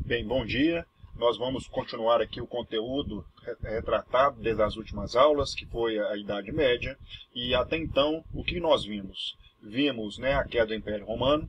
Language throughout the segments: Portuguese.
Bem, bom dia. Nós vamos continuar aqui o conteúdo retratado desde as últimas aulas, que foi a Idade Média. E até então, o que nós vimos? Vimos, a queda do Império Romano,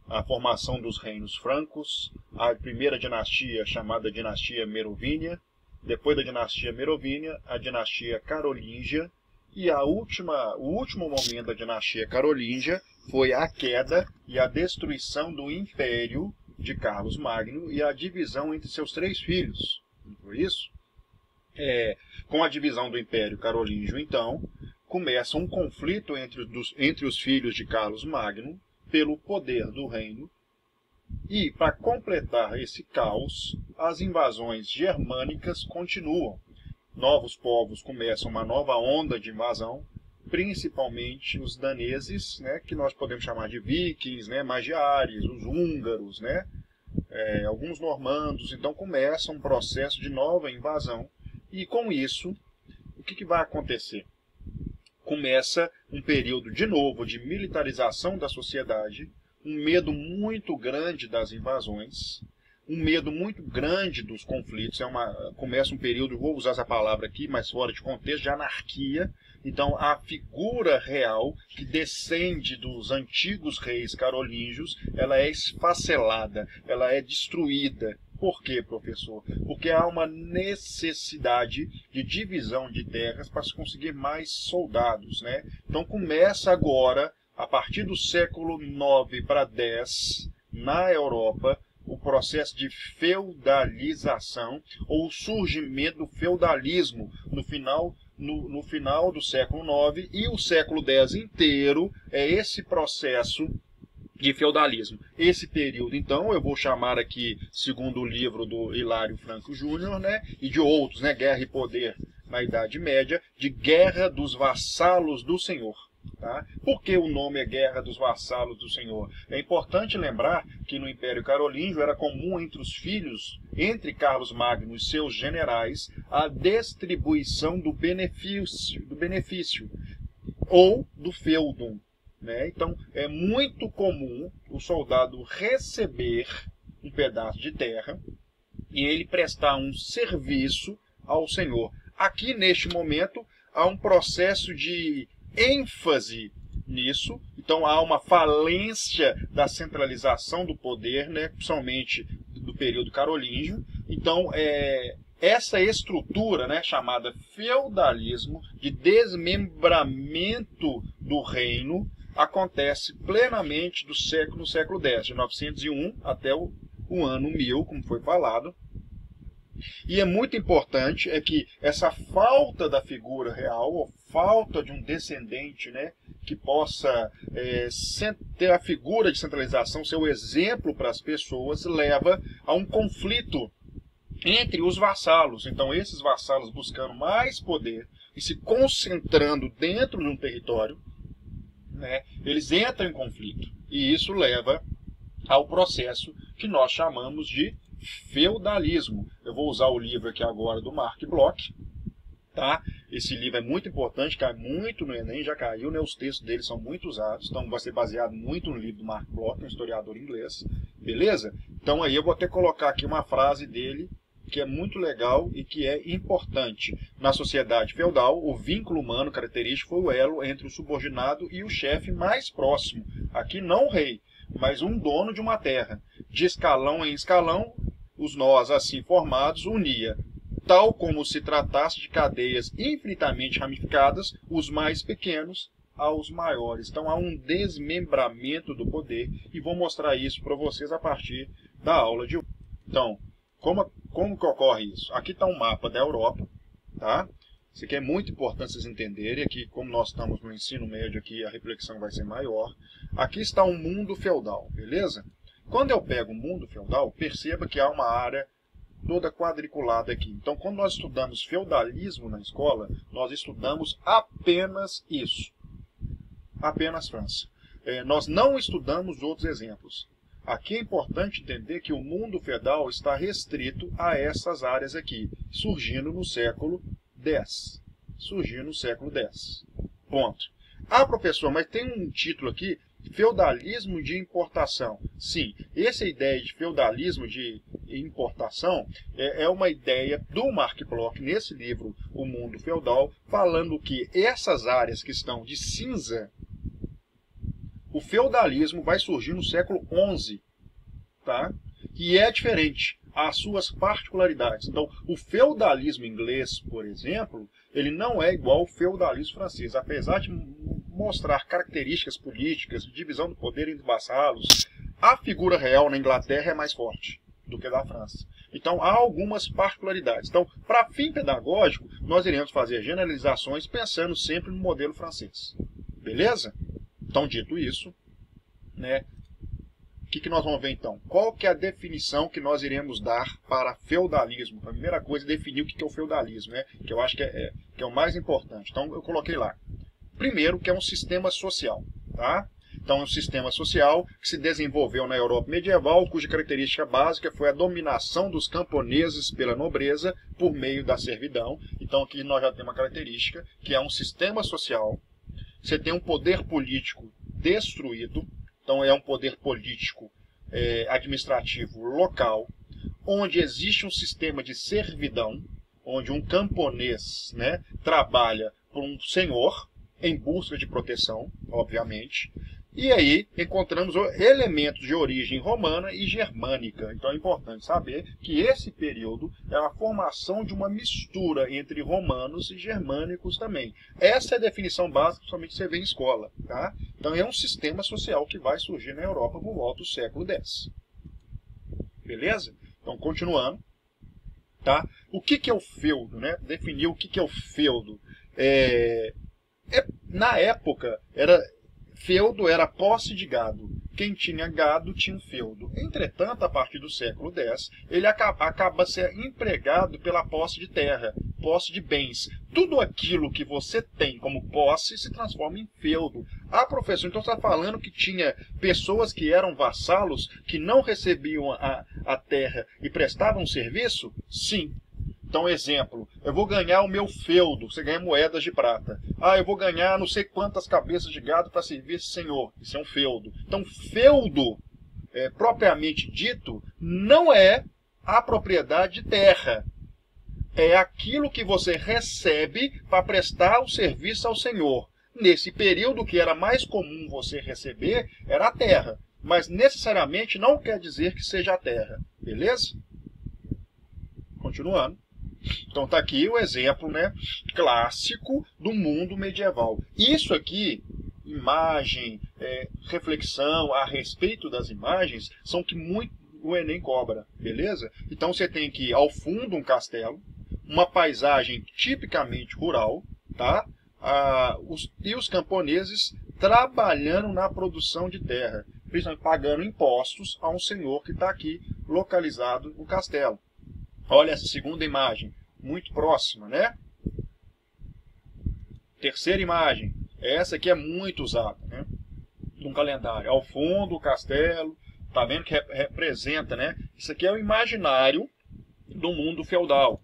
a formação dos reinos francos, a primeira dinastia chamada dinastia Merovínia, depois da dinastia Merovínia, a dinastia Carolíngia, e o último momento da dinastia Carolíngia foi a queda e a destruição do Império de Carlos Magno e a divisão entre seus 3 filhos. Não foi isso? Com a divisão do Império Carolíngio, então, começa um conflito entre os filhos de Carlos Magno pelo poder do reino. E, para completar esse caos, as invasões germânicas continuam. Novos povos começam uma nova onda de invasão, principalmente os daneses, que nós podemos chamar de vikings, magiares, os húngaros, alguns normandos. Então começa um processo de nova invasão. E com isso, o que vai acontecer? Começa um período de novo de militarização da sociedade, um medo muito grande das invasões, um medo muito grande dos conflitos. Começa um período, vou usar essa palavra aqui, mas fora de contexto, de anarquia. Então, a figura real que descende dos antigos reis carolíngios, ela é esfacelada, ela é destruída. Por quê, professor? Porque há uma necessidade de divisão de terras para se conseguir mais soldados. Então, começa agora, a partir do século IX para X, na Europa, o processo de feudalização, ou o surgimento do feudalismo no final do século IX, e o século X inteiro é esse processo de feudalismo. Esse período, então, eu vou chamar aqui, segundo o livro do Hilário Franco Júnior, e de outros, Guerra e Poder na Idade Média, de Guerra dos Vassalos do Senhor. Tá? Por que o nome é Guerra dos Vassalos do Senhor? É importante lembrar que no Império Carolíngio era comum entre os filhos, entre Carlos Magno e seus generais, a distribuição do benefício ou do feudum. Então, é muito comum o soldado receber um pedaço de terra e ele prestar um serviço ao Senhor. Aqui, neste momento, há um processo de ênfase nisso. Então, há uma falência da centralização do poder, principalmente do período carolíngio. Então, essa estrutura, chamada feudalismo, de desmembramento do reino, acontece plenamente no século X, de 901 até o ano 1000, como foi falado. E é muito importante que essa falta da figura real, ou falta de um descendente que possa ter a figura de centralização, ser o exemplo para as pessoas, leva a um conflito entre os vassalos. Então, esses vassalos buscando mais poder e se concentrando dentro de um território, eles entram em conflito. E isso leva ao processo que nós chamamos de feudalismo. Eu vou usar o livro aqui agora do Mark Bloch. Tá? Esse livro é muito importante, cai muito no Enem, já caiu, os textos dele são muito usados, então vai ser baseado muito no livro do Mark Bloch, um historiador inglês. Beleza? Então aí eu vou até colocar aqui uma frase dele, que é muito legal e que é importante. Na sociedade feudal, o vínculo humano característico foi o elo entre o subordinado e o chefe mais próximo. Aqui não o rei, mas um dono de uma terra. De escalão em escalão, os nós assim formados unia, tal como se tratasse de cadeias infinitamente ramificadas, os mais pequenos aos maiores. Então há um desmembramento do poder e vou mostrar isso para vocês a partir da aula de hoje. Então, como que ocorre isso? Aqui está um mapa da Europa, tá? Isso aqui é muito importante vocês entenderem. Aqui, como nós estamos no ensino médio, aqui a reflexão vai ser maior. Aqui está um mundo feudal, beleza? Quando eu pego o mundo feudal, perceba que há uma área toda quadriculada aqui. Então, quando nós estudamos feudalismo na escola, nós estudamos apenas isso. Apenas França. Nós não estudamos outros exemplos. Aqui é importante entender que o mundo feudal está restrito a essas áreas aqui, surgindo no século X. Ponto. Ah, professor, mas tem um título aqui, feudalismo de importação. Sim, essa ideia de feudalismo de importação é uma ideia do Mark Bloch, nesse livro O Mundo Feudal, falando que essas áreas que estão de cinza, o feudalismo vai surgir no século XI, tá? E é diferente, as suas particularidades. Então, o feudalismo inglês, por exemplo, ele não é igual ao feudalismo francês, apesar de mostrar características políticas, de divisão do poder entre vassalos. A figura real na Inglaterra é mais forte do que da França. Então, há algumas particularidades. Então, para fim pedagógico, nós iremos fazer generalizações pensando sempre no modelo francês. Beleza? Então, dito isso, né, o que nós vamos ver então? Qual que é a definição que nós iremos dar para feudalismo? A primeira coisa é definir o que é o feudalismo, né, que eu acho que é o mais importante. Então, eu coloquei lá. Primeiro, que é um sistema social, tá? Então, é um sistema social que se desenvolveu na Europa medieval, cuja característica básica foi a dominação dos camponeses pela nobreza por meio da servidão. Então, aqui nós já temos uma característica, que é um sistema social. Você tem um poder político destruído, então é um poder político administrativo local, onde existe um sistema de servidão, onde um camponês, né, trabalha por um senhor, em busca de proteção, obviamente. E aí encontramos elementos de origem romana e germânica. Então é importante saber que esse período é a formação de uma mistura entre romanos e germânicos também. Essa é a definição básica, principalmente que você vê em escola. Tá? Então é um sistema social que vai surgir na Europa por volta do século X. Beleza? Então continuando. Tá? O que é o feudo? Né? Definir o que é o feudo. Na época, feudo era posse de gado. Quem tinha gado tinha um feudo. Entretanto, a partir do século X, ele acaba sendo empregado pela posse de terra, posse de bens. Tudo aquilo que você tem como posse se transforma em feudo. Ah, professor, então você está falando que tinha pessoas que eram vassalos, que não recebiam a terra e prestavam serviço? Sim. Então, exemplo, eu vou ganhar o meu feudo, você ganha moedas de prata. Ah, eu vou ganhar não sei quantas cabeças de gado para servir esse senhor. Isso é um feudo. Então, feudo, propriamente dito, não é a propriedade de terra. É aquilo que você recebe para prestar o serviço ao senhor. Nesse período, que era mais comum você receber, era a terra. Mas, necessariamente, não quer dizer que seja a terra. Beleza? Continuando. Então está aqui o exemplo, né, clássico do mundo medieval. Isso aqui, imagem, reflexão a respeito das imagens, são que muito o Enem cobra, beleza? Então você tem aqui ao fundo um castelo, uma paisagem tipicamente rural, tá? E os camponeses trabalhando na produção de terra, principalmente pagando impostos a um senhor que está aqui localizado no castelo. Olha essa segunda imagem, muito próxima, né? Terceira imagem, essa aqui é muito usada, né? Num calendário. Ao fundo, o castelo, tá vendo que representa, né? Isso aqui é o imaginário do mundo feudal.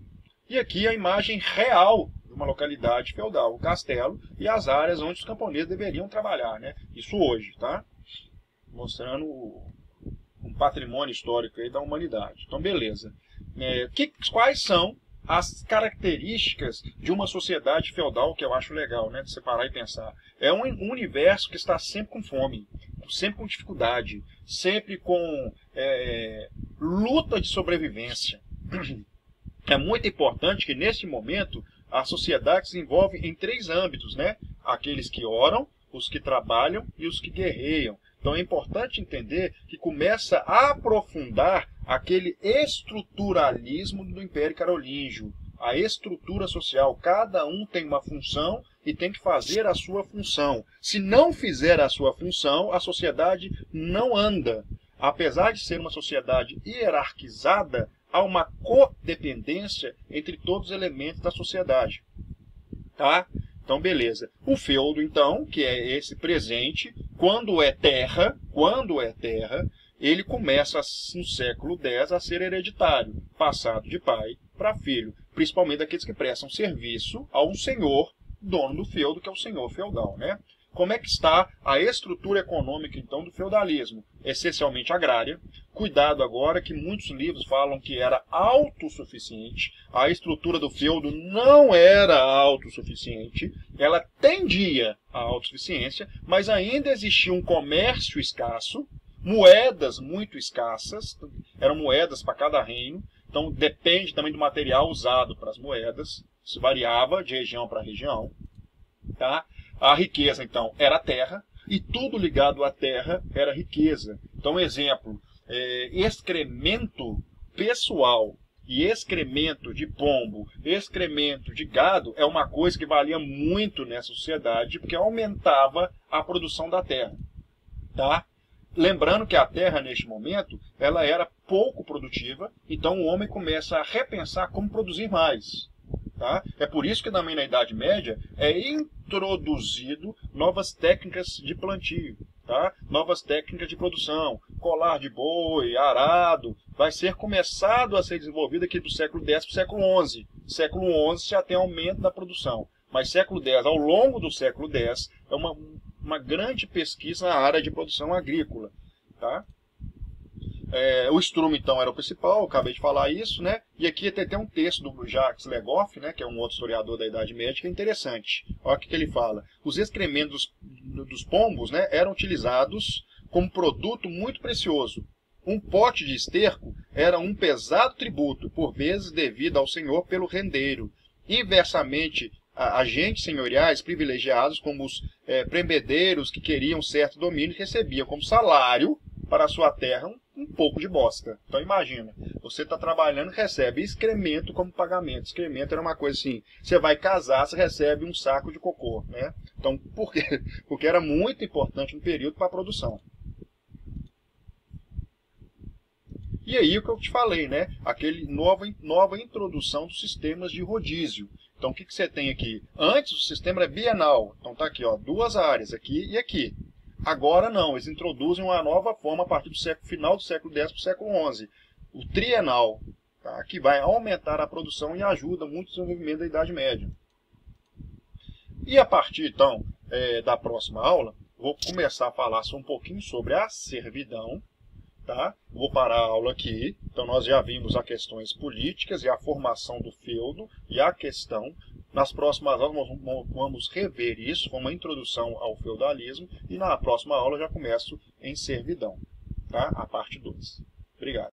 E aqui a imagem real de uma localidade feudal, o castelo e as áreas onde os camponeses deveriam trabalhar, né? Isso hoje, tá? Mostrando um patrimônio histórico aí da humanidade. Então, beleza. Quais são as características de uma sociedade feudal, que eu acho legal, né, de separar e pensar? É um universo que está sempre com fome, sempre com dificuldade, sempre com luta de sobrevivência. É muito importante que, neste momento, a sociedade se envolve em 3 âmbitos, né? Aqueles que oram, os que trabalham e os que guerreiam. Então é importante entender que começa a aprofundar aquele estruturalismo do Império Carolíngio. A estrutura social, cada um tem uma função e tem que fazer a sua função. Se não fizer a sua função, a sociedade não anda. Apesar de ser uma sociedade hierarquizada, há uma codependência entre todos os elementos da sociedade. Tá? Então, beleza. O feudo, então, que é esse presente, quando é terra, ele começa no século X a ser hereditário, passado de pai para filho, principalmente daqueles que prestam serviço a um senhor, dono do feudo, que é o senhor feudal, né? Como é que está a estrutura econômica, então, do feudalismo? Essencialmente agrária. Cuidado agora que muitos livros falam que era autossuficiente. A estrutura do feudo não era autossuficiente. Ela tendia à autossuficiência, mas ainda existia um comércio escasso, moedas muito escassas, eram moedas para cada reino. Então depende também do material usado para as moedas. Isso variava de região para região. Tá? A riqueza, então, era a terra, e tudo ligado à terra era riqueza. Então, exemplo, excremento pessoal e excremento de pombo, excremento de gado, é uma coisa que valia muito nessa sociedade, porque aumentava a produção da terra. Tá? Lembrando que a terra, neste momento, ela era pouco produtiva, então o homem começa a repensar como produzir mais. Tá? É por isso que também na Idade Média é introduzido novas técnicas de plantio, tá? Novas técnicas de produção, colar de boi, arado, vai ser começado a ser desenvolvido aqui do século X para o século XI. Século XI já tem aumento da produção, mas século X, ao longo do século X, é uma grande pesquisa na área de produção agrícola. Tá? O estrume, então, era o principal, eu acabei de falar isso, né? E aqui tem até um texto do Jacques Legoff, né, que é um outro historiador da Idade Média, que é interessante. Olha o que ele fala. Os excrementos dos pombos, né, eram utilizados como produto muito precioso. Um pote de esterco era um pesado tributo, por vezes devido ao senhor pelo rendeiro. Inversamente, agentes senhoriais privilegiados, como os prembedeiros que queriam certo domínio, recebiam como salário para a sua terra um pouco de bosta. Então imagina, você está trabalhando e recebe excremento como pagamento. Excremento era uma coisa assim, você vai casar, você recebe um saco de cocô, né? Então, por quê? Porque era muito importante no período para a produção. E aí o que eu te falei, né? Aquele nova introdução dos sistemas de rodízio. Então o que você tem aqui? Antes o sistema era bienal. Então tá aqui, ó, duas áreas, aqui e aqui. Agora não, eles introduzem uma nova forma a partir do final do século X para o século XI. O trienal, tá? Que vai aumentar a produção e ajuda muito o desenvolvimento da Idade Média. E a partir, então, da próxima aula, vou começar a falar um pouquinho sobre a servidão. Tá? Vou parar a aula aqui. Então nós já vimos as questões políticas e a formação do feudo e a questão. Nas próximas aulas nós vamos rever isso, com uma introdução ao feudalismo, e na próxima aula eu já começo em servidão, tá? A parte 2. Obrigado.